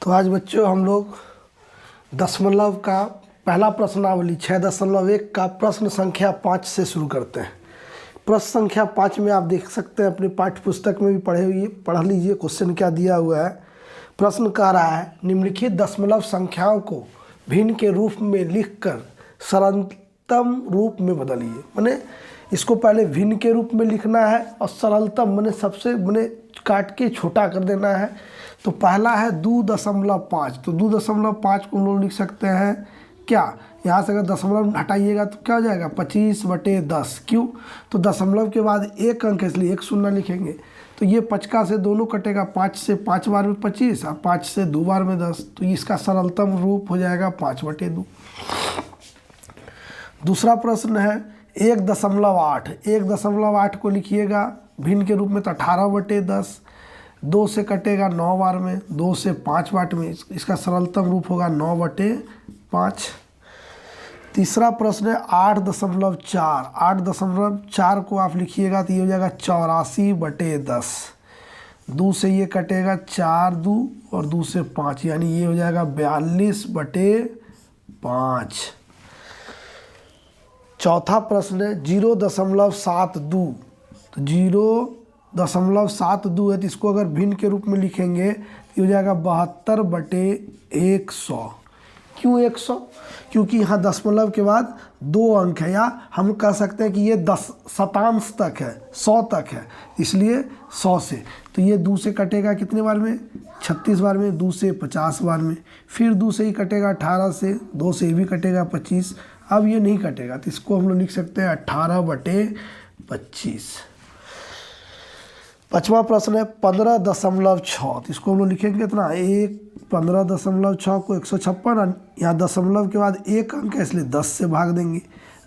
तो आज बच्चों हम लोग दशमलव का पहला प्रश्नावली 6.1 का प्रश्न संख्या 5 से शुरू करते हैं। प्रश्न संख्या 5 में आप देख सकते हैं, अपनी पाठ्य पुस्तक में भी पढ़ लीजिए क्वेश्चन क्या दिया हुआ है। प्रश्न कह रहा है निम्नलिखित दशमलव संख्याओं को भिन्न के रूप में लिखकर सरलतम रूप में बदलिए। माने इसको पहले भिन्न के रूप में लिखना है और सरलतम माने सबसे माने काट के छोटा कर देना है। तो पहला है 2.5, तो 2.5 को हम लोग लिख सकते हैं क्या, यहाँ से अगर दशमलव हटाइएगा तो क्या हो जाएगा 25/10। क्यों, तो दशमलव के बाद एक अंक है इसलिए एक शून्य लिखेंगे। तो ये 5 से दोनों कटेगा, 5 से 5 बार में 25 और 5 से 2 बार में 10, तो इसका सरलतम रूप हो जाएगा 5/2। दूसरा प्रश्न है 1.8, 1.8 को लिखिएगा भिन्न के रूप में तो 18/10, 2 से कटेगा 9 बार में, 2 से 5 बार में, इसका सरलतम रूप होगा 9/5। तीसरा प्रश्न है 8.4, 8.4 को आप लिखिएगा तो ये हो जाएगा 84/10, 2 से ये कटेगा 4 2 और 2 से 5 यानी ये हो जाएगा 42/5। चौथा प्रश्न है 0.72, तो 0.72 है तो इसको अगर भिन्न के रूप में लिखेंगे तो हो जाएगा 72/100। क्यों 100, क्योंकि यहाँ दशमलव के बाद 2 अंक है, या हम कह सकते हैं कि ये 10 शतांश तक है, 100 तक है, इसलिए 100 से। तो ये 2 से कटेगा कितने बार में 36 बार में, 2 से 50 बार में, फिर 2 से ही कटेगा 18 से, 2 से भी कटेगा 25। अब ये नहीं कटेगा तो इसको हम लोग लिख सकते हैं 18/25। पांचवा प्रश्न है 15.6, तो इसको हम लोग लिखेंगे कितना 15.6 को 156, यहाँ दशमलव के बाद एक अंक है इसलिए 10 से भाग देंगे,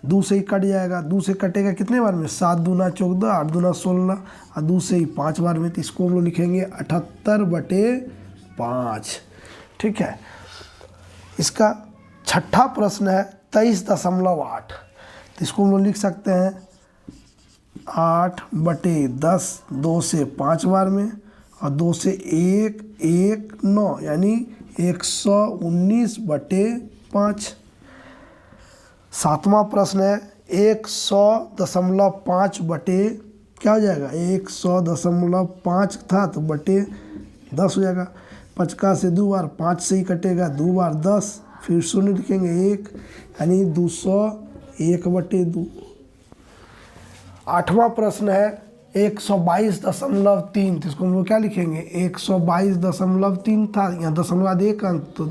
2 से ही कट जाएगा, 2 से कटेगा कितने बार में 7 दूना 14, 8 दूना 16 और 2 से ही 5 बार में, तो इसको हम लोग लिखेंगे 78/5। ठीक है। इसका छठा प्रश्न है 23.8, तो इसको हम लोग लिख सकते हैं 8/10, 2 से 5 बार में और 2 से 1 1 9 यानी 119/5। सातवां प्रश्न है 100.5 बटे क्या हो जाएगा 100.5 था तो बटे 10 हो जाएगा। 5 से 2 बार, 5 से ही कटेगा 2 बार 10, फिर शून्य लिखेंगे 1 यानी 201/2। आठवां प्रश्न है 122.3, तो इसको हम लोग क्या लिखेंगे 122.3 था, यहाँ दशमलव बाद एक अंक तो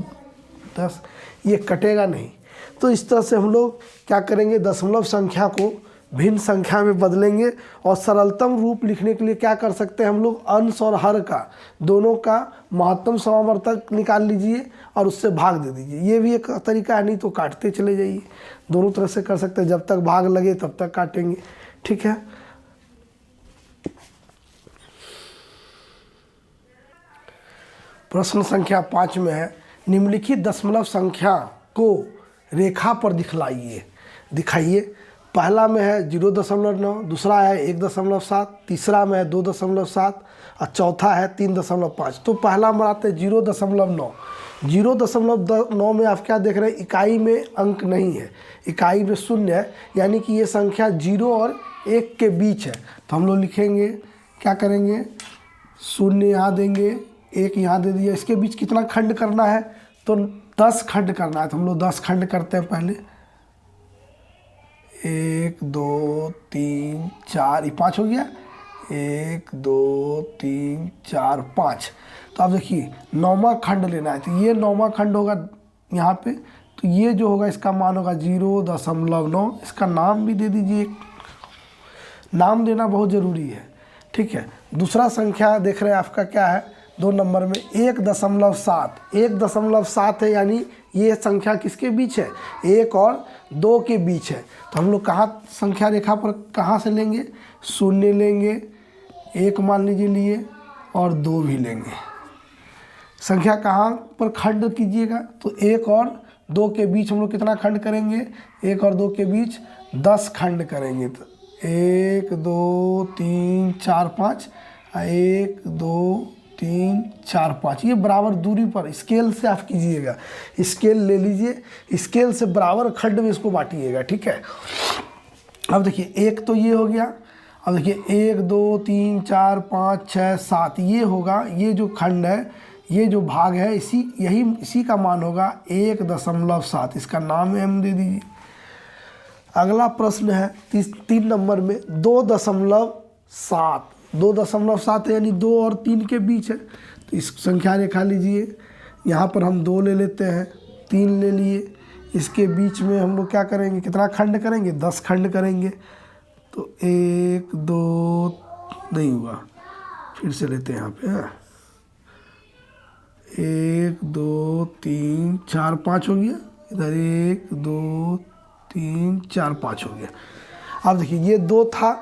10, ये कटेगा नहीं। तो इस तरह से हम लोग क्या करेंगे दशमलव संख्या को भिन्न संख्या में बदलेंगे और सरलतम रूप लिखने के लिए क्या कर सकते हैं हम लोग अंश और हर का दोनों का महत्तम समावर्तक निकाल लीजिए और उससे भाग दे दीजिए। ये भी एक तरीका है, नहीं तो काटते चले जाइए, दोनों तरह से कर सकते हैं, जब तक भाग लगे तब तक काटेंगे। ठीक है। प्रश्न संख्या 5 में है निम्नलिखित दशमलव संख्या को रेखा पर दिखाइए। पहला में है 0.9, दूसरा है 1.7, तीसरा में है 2.7 और चौथा है 3.5। तो पहला हम बनाते हैं 0.9। 0.9 में आप क्या देख रहे हैं, इकाई में अंक नहीं है, इकाई में शून्य है, यानी कि ये संख्या 0 और 1 के बीच है। तो हम लोग लिखेंगे क्या करेंगे, शून्य यहाँ देंगे, 1 यहाँ दे दिया, इसके बीच कितना खंड करना है तो 10 खंड करना है। तो हम लोग 10 खंड करते हैं पहले, 1 2 3 4, ये 5 हो गया, 1 2 3 4 5। तो आप देखिए 9वां खंड लेना है, तो ये 9वां खंड होगा यहाँ पे, तो ये जो होगा इसका मान होगा 0.9। इसका नाम भी दे दीजिए, नाम देना बहुत ज़रूरी है। ठीक है। दूसरा संख्या देख रहे हैं आपका क्या है 2 नंबर में 1.7, 1.7 है, यानी ये संख्या किसके बीच है 1 और 2 के बीच है। तो हम लोग कहाँ संख्या रेखा पर कहाँ से लेंगे, शून्य लेंगे, 1 मान लीजिए लिए और 2 भी लेंगे। संख्या कहाँ पर खंड कीजिएगा तो 1 और 2 के बीच हम लोग कितना खंड करेंगे, 1 और 2 के बीच 10 खंड करेंगे। तो 1 2 3 4 5, 1 2 3 4 5, ये बराबर दूरी पर स्केल से आप कीजिएगा, स्केल ले लीजिए, स्केल से बराबर खंड में इसको बांटिएगा, ठीक है। अब देखिए एक तो ये हो गया, अब देखिए 1 2 3 4 5 6 7 ये होगा, ये जो खंड है, ये जो भाग है, इसी का मान होगा 1.7, इसका नाम m दे दीजिए। अगला प्रश्न है 3 नंबर में 2.7, 2.7 यानी 2 और 3 के बीच है, तो इस संख्या रेखा लीजिए, यहाँ पर हम 2 ले लेते हैं, 3 ले लिए, इसके बीच में हम लोग क्या करेंगे, कितना खंड करेंगे, 10 खंड करेंगे, तो 1 2 नहीं हुआ, फिर से लेते हैं यहाँ पे, हाँ 1 2 3 4 5 हो गया, इधर 1 2 3 4 5 हो गया। अब देखिए ये 2 था,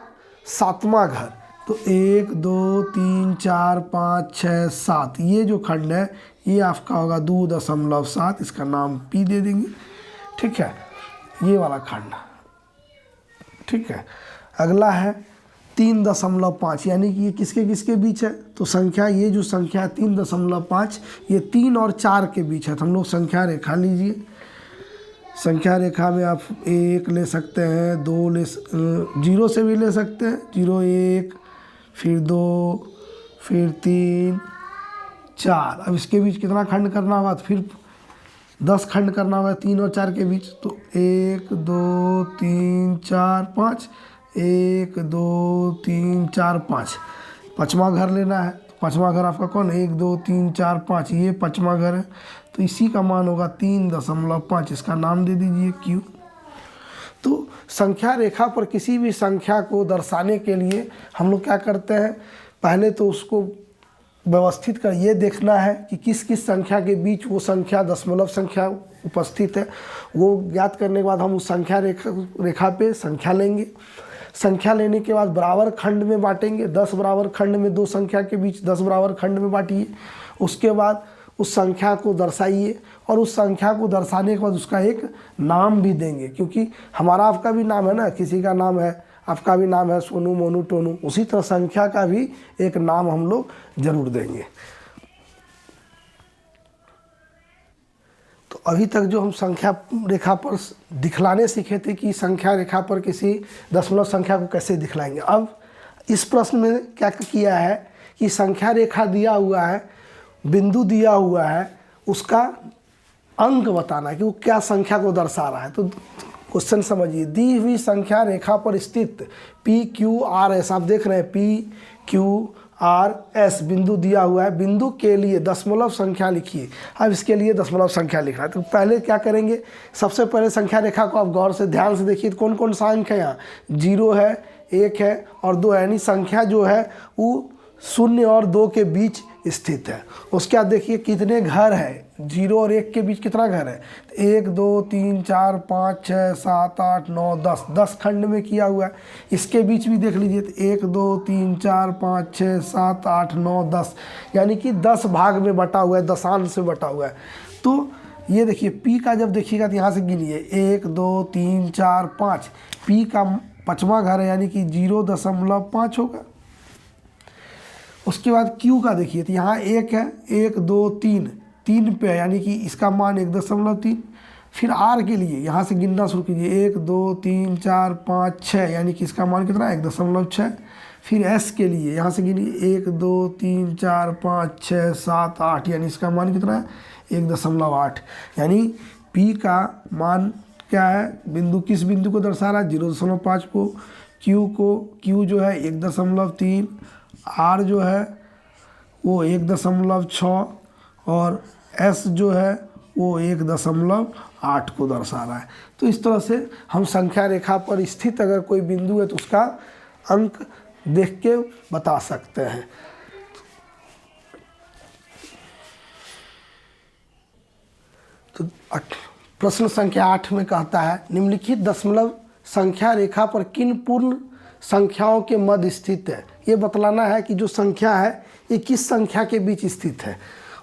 7वां घर, तो 1 2 3 4 5 6 7, ये जो खंड है ये आपका होगा 2.7, इसका नाम P दे देंगे, ठीक है, ये वाला खंड, ठीक है। अगला है 3.5, यानी कि ये किसके किसके बीच है, तो संख्या, ये जो संख्या है 3.5, ये 3 और 4 के बीच है, तो हम लोग संख्या रेखा लीजिए। संख्या रेखा में आप 1 ले सकते हैं, 2 ले, 0 से भी ले सकते हैं, 0 1, फिर 2, फिर 3 4, अब इसके बीच कितना खंड करना होगा, तो फिर 10 खंड करना होगा 3 और 4 के बीच, तो 1 2 3 4 5, 1 2 3 4 5, 5वां घर लेना है, तो 5वां घर आपका कौन है, 1 2 3 4 5, ये 5वां घर है, तो इसी का मान होगा 3.5, इसका नाम दे दीजिए Q। तो संख्या रेखा पर किसी भी संख्या को दर्शाने के लिए हम लोग क्या करते हैं, पहले तो उसको व्यवस्थित कर ये देखना है कि किस किस संख्या के बीच वो संख्या दशमलव संख्या उपस्थित है, वो ज्ञात करने के बाद हम उस संख्या रेखा पे संख्या लेंगे। संख्या लेने के बाद बराबर खंड में बांटेंगे, 10 बराबर खंड में, 2 संख्या के बीच 10 बराबर खंड में बांटिए। उसके बाद उस संख्या को दर्शाइए, और उस संख्या को दर्शाने के बाद उसका एक नाम भी देंगे, क्योंकि हमारा आपका भी नाम है ना, किसी का नाम है, आपका भी नाम है सोनू मोनू टोनू, उसी तरह संख्या का भी एक नाम हम लोग जरूर देंगे। तो अभी तक जो हम संख्या रेखा पर दिखलाने सीखे थे कि संख्या रेखा पर किसी दशमलव संख्या को कैसे दिखलाएंगे, अब इस प्रश्न में क्या किया है कि संख्या रेखा दिया हुआ है, बिंदु दिया हुआ है, उसका अंक बताना है कि वो क्या संख्या को दर्शा रहा है। तो क्वेश्चन समझिए, दी हुई संख्या रेखा पर स्थित PQRS, आप देख रहे हैं PQRS बिंदु दिया हुआ है, बिंदु के लिए दशमलव संख्या लिखिए। अब इसके लिए दशमलव संख्या लिखना है, तो पहले क्या करेंगे, सबसे पहले संख्या रेखा को आप गौर से ध्यान से देखिए, कौन कौन सा अंक है यहाँ, 0 है, 1 है और 2 है, यानी संख्या जो है वो 0 और 2 के बीच स्थित है। उसके बाद देखिए कितने घर है, 0 और 1 के बीच कितना घर है, 1 2 3 4 5 6 7 8 9 10, 10 खंड में किया हुआ है। इसके बीच भी देख लीजिए, 1 2 3 4 5 6 7 8 9 10, यानी कि 10 भाग में बटा हुआ है, दशांश से बटा हुआ है। तो ये देखिए P का जब देखिएगा तो यहाँ से गिनिए, 1 2 3 4 5, P का 5वां घर है, यानी कि 0.5 होगा। उसके बाद Q का देखिए, तो यहाँ 1 है, 1 2 3 पे है, यानी कि इसका मान 1.3। फिर R के लिए यहाँ से गिनना शुरू कीजिए, 1 2 3 4 5 6, यानी कि इसका मान कितना है, 1.6। फिर S के लिए यहाँ से गिनिए, 1 2 3 4 5 6 7 8, यानी इसका मान कितना है, 1.8। यानी P का मान क्या है, बिंदु किस बिंदु को दर्शा रहा है, 0.5 को। Q जो है 1.3, R जो है वो 1.6 और S जो है वो 1.8 को दर्शा रहा है। तो इस तरह से हम संख्या रेखा पर स्थित अगर कोई बिंदु है तो उसका अंक देख के बता सकते हैं। तो प्रश्न संख्या 8 में कहता है, निम्नलिखित दशमलव संख्या रेखा पर किन पूर्ण संख्याओं के मध्य स्थित है। ये बतलाना है कि जो संख्या है ये किस संख्या के बीच स्थित है।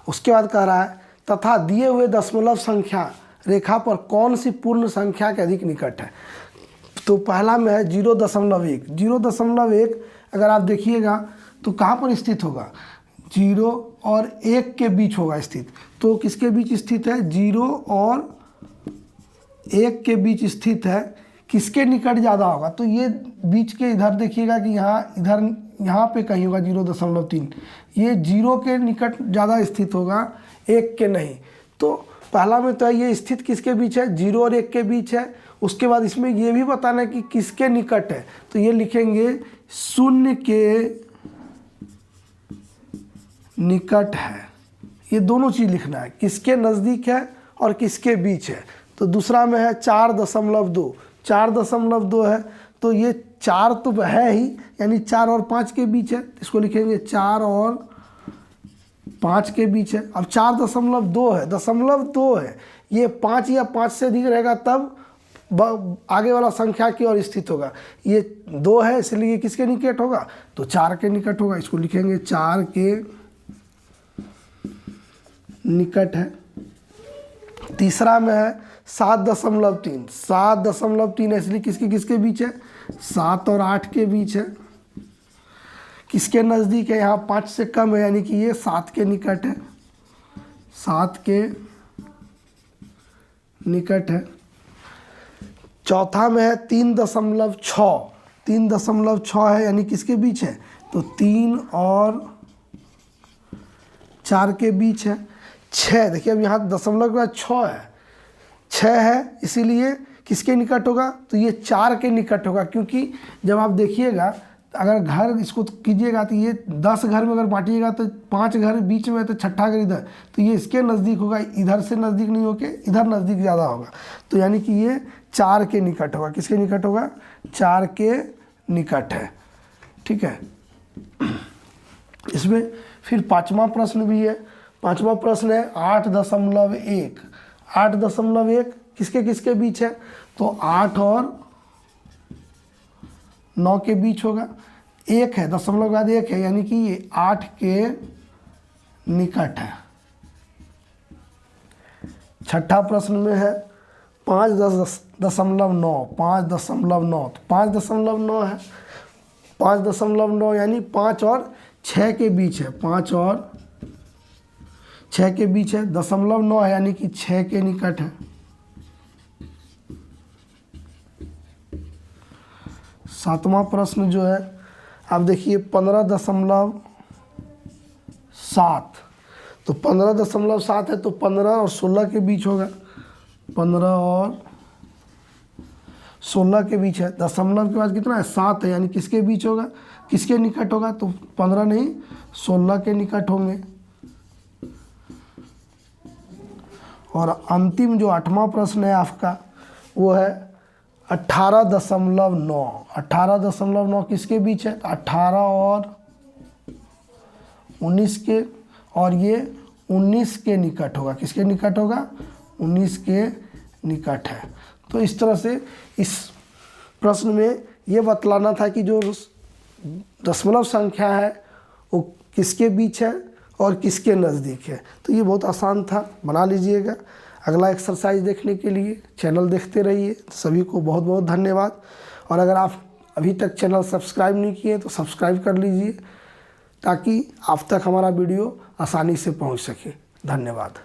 उसके बाद कह रहा है, तथा दिए हुए दशमलव संख्या रेखा पर कौन सी पूर्ण संख्या के अधिक निकट है। तो पहला में है 0.1। 0.1 अगर आप देखिएगा तो कहाँ पर स्थित होगा, 0 और 1 के बीच होगा स्थित। तो किसके बीच स्थित है? 0 और 1 के बीच स्थित है। किसके निकट ज़्यादा होगा? तो ये बीच के इधर देखिएगा कि यहाँ पे कहीं होगा 0.3, ये 0 के निकट ज़्यादा स्थित होगा, 1 के नहीं। तो पहला में तो है ये स्थित किसके बीच है? 0 और 1 के बीच है। उसके बाद इसमें ये भी बताना है कि किसके निकट है, तो ये लिखेंगे 0 के निकट है। ये दोनों चीज़ लिखना है, किसके नज़दीक है और किसके बीच है। तो दूसरा में है 4.2, 4.2 है, तो ये 4 तो है ही, यानी 4 और 5 के बीच है, इसको लिखेंगे 4 और 5 के बीच है। अब 4.2 है, 0.2 है, ये 5 या 5 से अधिक रहेगा तब आगे वाला संख्या की ओर स्थित होगा। ये 2 है इसलिए ये किसके निकट होगा? तो 4 के निकट होगा, इसको लिखेंगे 4 के निकट है। तीसरा में है 7.3, 7.3 है, इसलिए किसके बीच है? 7 और 8 के बीच है। किसके नज़दीक है? यहाँ 5 से कम है, यानी कि ये 7 के निकट है, 7 के निकट है। चौथा में है 3.6, 3.6 है, यानी किसके बीच है? तो 3 और 4 के बीच है। 6, देखिए अब यहाँ दशमलव के बाद 6 है, 6 है, इसीलिए किसके निकट होगा? तो ये 4 के निकट होगा, क्योंकि जब आप देखिएगा अगर घर इसको कीजिएगा तो ये 10 घर में अगर बांटिएगा तो 5 घर बीच में है, तो छठा घर इधर, तो ये इसके नज़दीक होगा, इधर से नज़दीक नहीं होके इधर नज़दीक ज़्यादा होगा। तो यानी कि ये 4 के निकट होगा। किसके निकट होगा? 4 के निकट है। ठीक है। इसमें फिर 5वां प्रश्न भी है। 5वां प्रश्न है 8.1, 8.1 किसके बीच है? तो 8 और 9 के बीच होगा। 1 है, दशमलव के बाद 1 है, यानी कि ये 8 के निकट है। छठा प्रश्न में है 5.9, 5.9, 5.9 है, 5.9 यानी 5 और 6 के बीच है, 5 और 6 के बीच है। 0.9 है, यानी कि 6 के निकट है। 7वां प्रश्न जो है आप देखिए 15.7, तो 15.7 है, तो 15 और 16 के बीच होगा, 15 और 16 के बीच है। दशमलव के बाद कितना है? 7 है, यानी किसके बीच होगा? किसके निकट होगा? तो 15 नहीं 16 के निकट होंगे। और अंतिम जो 8वां प्रश्न है आपका वो है 18.9, 18.9 किसके बीच है? 18 और 19 के, और ये 19 के निकट होगा। किसके निकट होगा? 19 के निकट है। तो इस तरह से इस प्रश्न में ये बतलाना था कि जो दशमलव संख्या है वो किसके बीच है और किसके नज़दीक है। तो ये बहुत आसान था, बना लीजिएगा। अगला एक्सरसाइज देखने के लिए चैनल देखते रहिए। सभी को बहुत बहुत धन्यवाद। और अगर आप अभी तक चैनल सब्सक्राइब नहीं किए तो सब्सक्राइब कर लीजिए, ताकि आप तक हमारा वीडियो आसानी से पहुंच सके। धन्यवाद।